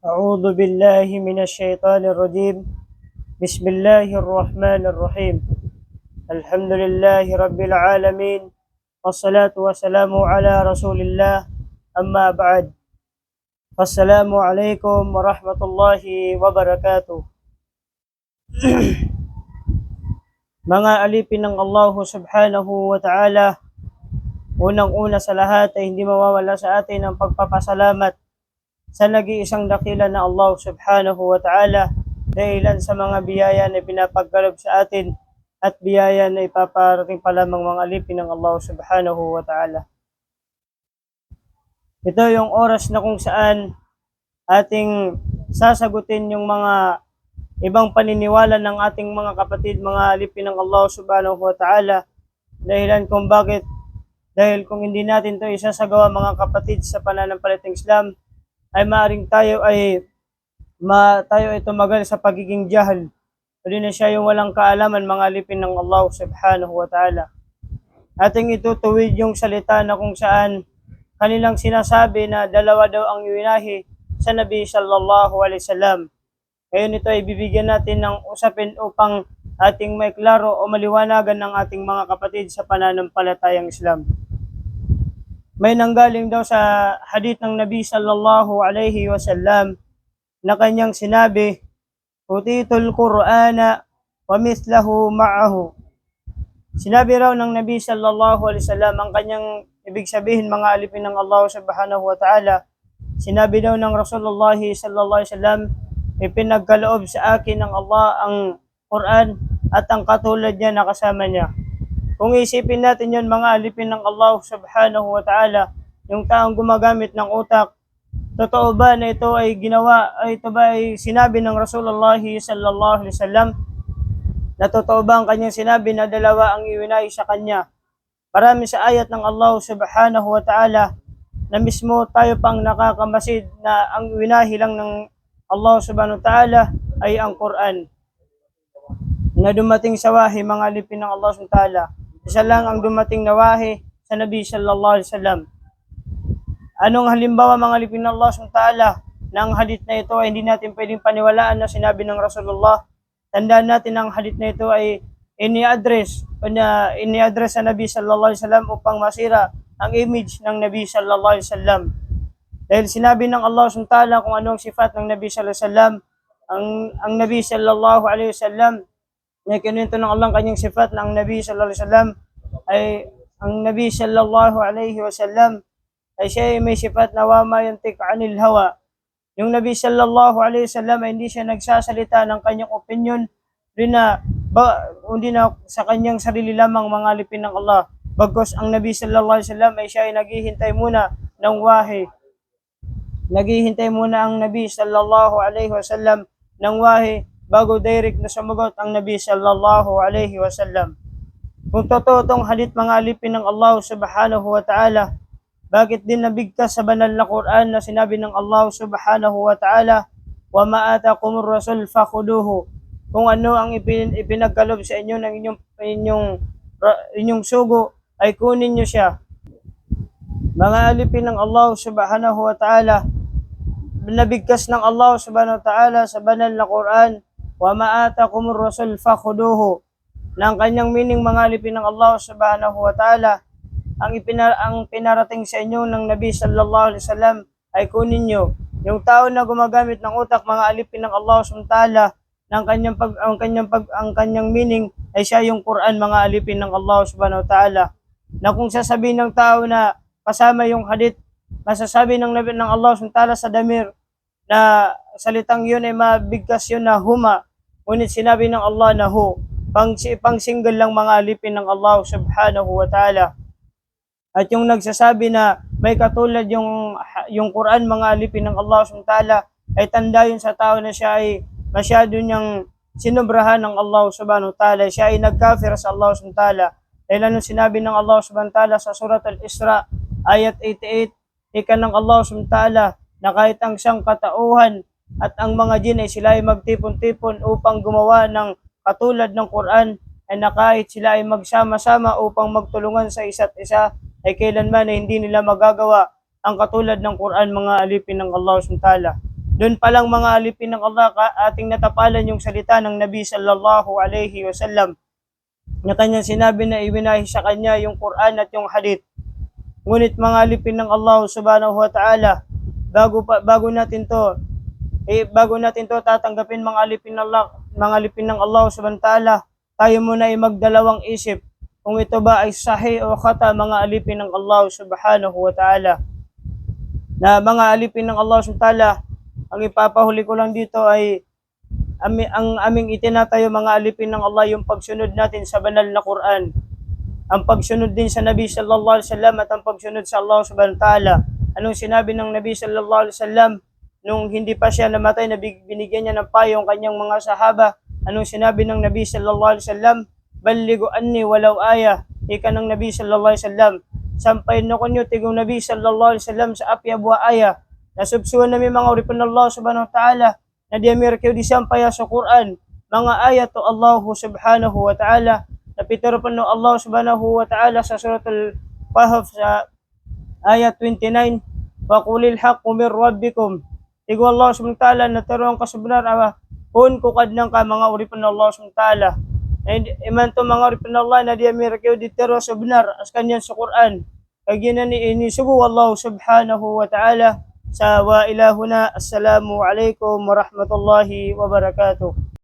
أعوذ بالله من الشيطان الرجيم. بسم الله الرحمن الرحيم. الحمد لله رب العالمين، والصلاة والسلام على رسول الله. أما بعد، السلام عليكم ورحمة الله وبركاته. Mga alipin ng Allah subhanahu wa ta'ala, unang-una sa lahat ay hindi mawawala sa atin ang pagpapasalamat sa nag-iisang dakila na Allah subhanahu wa ta'ala, dahilan sa mga biyaya na pinapagkaloob sa atin at biyaya na ipaparating pa lamang mga alipin ng Allah subhanahu wa ta'ala. Ito yung oras na kung saan ating sasagutin yung mga ibang paniniwala ng ating mga kapatid, mga alipin ng Allah subhanahu wa ta'ala, dahilan kung bakit, dahil kung hindi natin ito isasagawa mga kapatid sa pananampalatayang Islam, ay maaring tayo ay tumagal sa pagiging jahil. Pwede na siya yung walang kaalaman, mga alipin ng Allah subhanahu wa ta'ala. Ating itutuwid yung salita na kung saan kanilang sinasabi na dalawa daw ang iwinahi sa Nabi sallallahu alaihi wasallam. Ngayon ito ay bibigyan natin ng usapin upang ating maiklaro o maliwanagan ng ating mga kapatid sa pananampalatayang Islam. May nanggaling daw sa hadith ng Nabi sallallahu alaihi wasallam na kanyang sinabi, "Utitul Qur'ana wa mithlahu ma'ahu." Sinabi raw ng Nabi sallallahu alaihi wasallam, ang kanyang ibig sabihin, mga alipin ng Allah subhanahu wa ta'ala, sinabi daw ng Rasulullah sallallahu alaihi wasallam, ipinagkaloob sa akin ng Allah ang Quran at ang katulad niya na kasama niya. Kung isipin natin yon, mga alipin ng Allah subhanahu wa ta'ala, yung taong gumagamit ng utak, totoo ba na ito ay ito ba ay sinabi ng Rasulullah sallallahu alaihi wasallam? Na totoo ba ang kanyang sinabi na dalawa ang iwinay sa kanya? Marami sa ayat ng Allah subhanahu wa ta'ala na mismo tayo pang nakakamasid na ang iwinahi lang ng Allah subhanahu wa ta'ala ay ang Quran na dumating sa wahi, mga alipin ng Allah subhanahu wa ta'ala. Isa lang ang dumating na wahi sa Nabi sallallahu alaihi wasallam. Anong halimbawa, mga alipin ng Allah subhanahu wa ta'ala, na ang hadith na ito ay hindi natin pwedeng paniwalaan na sinabi ng Rasulullah? Tandaan natin ang hadith na ito ay ini-address sa Nabi sallallahu alaihi wasallam upang masira ang image ng Nabi sallallahu alaihi wasallam. Dahil sinabi ng Allah subhanahu wa ta'ala kung anong sifat ng Nabi sallallahu alaihi wasallam, ang Nabi sallallahu alaihi wasallam, na kinuwento ng Allah kanyang sifat ng Nabi sallallahu alaihi wasallam ay ang Nabi sallallahu alaihi wasallam ay siya ay may sifat na wa ma yantiq anil hawa. Yung Nabi sallallahu alaihi wasallam ay hindi siya nagsasalita ng kanyang opinion, hindi na sa kanyang sarili lamang, mga alipin ng Allah. Bagkus ang Nabi sallallahu alaihi wasallam ay siya ay naghihintay muna ng wahi. Naghihintay muna ang Nabi sallallahu alaihi wasallam ng wahi bago direct na sumagot ang Nabi sallallahu alaihi wasallam. Kung totoo itong hadith, mga alipin ng Allah subhanahu wa ta'ala, bakit din nabigkas sa banal na Quran na sinabi ng Allah subhanahu wa ta'ala, "Wa ma atakumur rasul fakhuduhu." Kung ano ang ipinagkaloob sa inyo ng inyong sugo, ay kunin niyo siya. Mga alipin ng Allah subhanahu wa ta'ala, nabigkas ng Allah subhanahu wa ta'ala sa banal na Quran, "Wa ma atakumur rasul fakhuduhu." Nang kanyang meaning, mga alipin ng Allah subhanahu wa ta'ala, ang pinarating sa inyo ng Nabi sallallahu alaihi wasallam ay kunin niyo. Yung tao na gumagamit ng utak, mga alipin ng Allah subhanahu wa ta'ala, ang kanyang meaning ay siya yung Quran, mga alipin ng Allah subhanahu wa ta'ala. Na kung sasabihin ng tao na kasama yung hadith, masasabi ng Nabi ng Allah subhanahu wa ta'ala sa damir na salitang yun ay mabigkas yun na huma, ngunit sinabi ng Allah na hu, pang single lang, mga alipin ng Allah subhanahu wa ta'ala. At yung nagsasabi na may katulad yung Quran, mga alipin ng Allah subhanahu wa ta'ala, ay tanda yun sa tao na siya ay masyado niyang sinubrahan ng Allah subhanahu wa ta'ala. Siya ay nagkafir sa Allah subhanahu wa ta'ala. Dahil ano sinabi ng Allah subhanahu wa ta'ala sa Surat Al-Isra, ayat 88, ika ng Allah subhanahu wa ta'ala, na kahit ang siyang katauhan at ang mga jin ay sila ay magtipon-tipon upang gumawa ng katulad ng Quran, ay na kahit sila ay magsama-sama upang magtulungan sa isa't isa, ay kailanman ay hindi nila magagawa ang katulad ng Quran, mga alipin ng Allah subhanahu wa ta'ala. Doon pa lang mga alipin ng Allah, ating natapalan yung salita ng Nabi sallallahu alaihi wasallam na kanyang sinabi na ibinahi sa kanya yung Quran at yung Hadith. Ngunit mga alipin ng Allah subhanahu wa ta'ala, bago natin to tatanggapin mga alipin ng Allah, subhanahu wa ta'ala, tayo muna ay magdalawang isip kung ito ba ay sahih o khata, mga alipin ng Allah subhanahu wa ta'ala. Na mga alipin ng Allah subhanahu wa ta'ala, ang ipapahuli ko lang dito ay ang aming itinatayo mga alipin ng Allah, yung pagsunod natin sa banal na Quran, ang pagsunod din sa Nabi sallallahu alaihi wasallam, at ang pagsunod sa Allah subhanahu wa ta'ala. Anong sinabi ng Nabi sallallahu alaihi wasallam nung hindi pa siya namatay, na binigyan niya ng payo ang kanyang mga sahaba? Anong sinabi ng Nabi sallallahu alaihi wasallam? Ballighu anni walau ayah. Ika ng Nabi sallallahu alaihi wasallam, sampayin no kunyo tigong Nabi sallallahu alaihi wasallam sa apya buha ayah. Nasubsuan namin mga uripon Allah subhanahu wa ta'ala na diamir kayo di sampaya sa Quran, mga ayat to Allah subhanahu wa ta'ala, na pitarupan no Allah subhanahu wa ta'ala sa suratul Kahf sa ayat 29, wa qulil haqqu min rabbikum. Tigo Allah subhanahu wa ta'ala na taruang kasubnar kun kukad ng ka mga uripon Allah subhanahu wa ta'ala. Iman to mga uripon Allah na diamir kayo di taro sa benar as kanyan sa Quran. Kagina ni inisubu Allah subhanahu wa ta'ala sa wa ilahuna. Assalamu alaikum warahmatullahi wabarakatuh.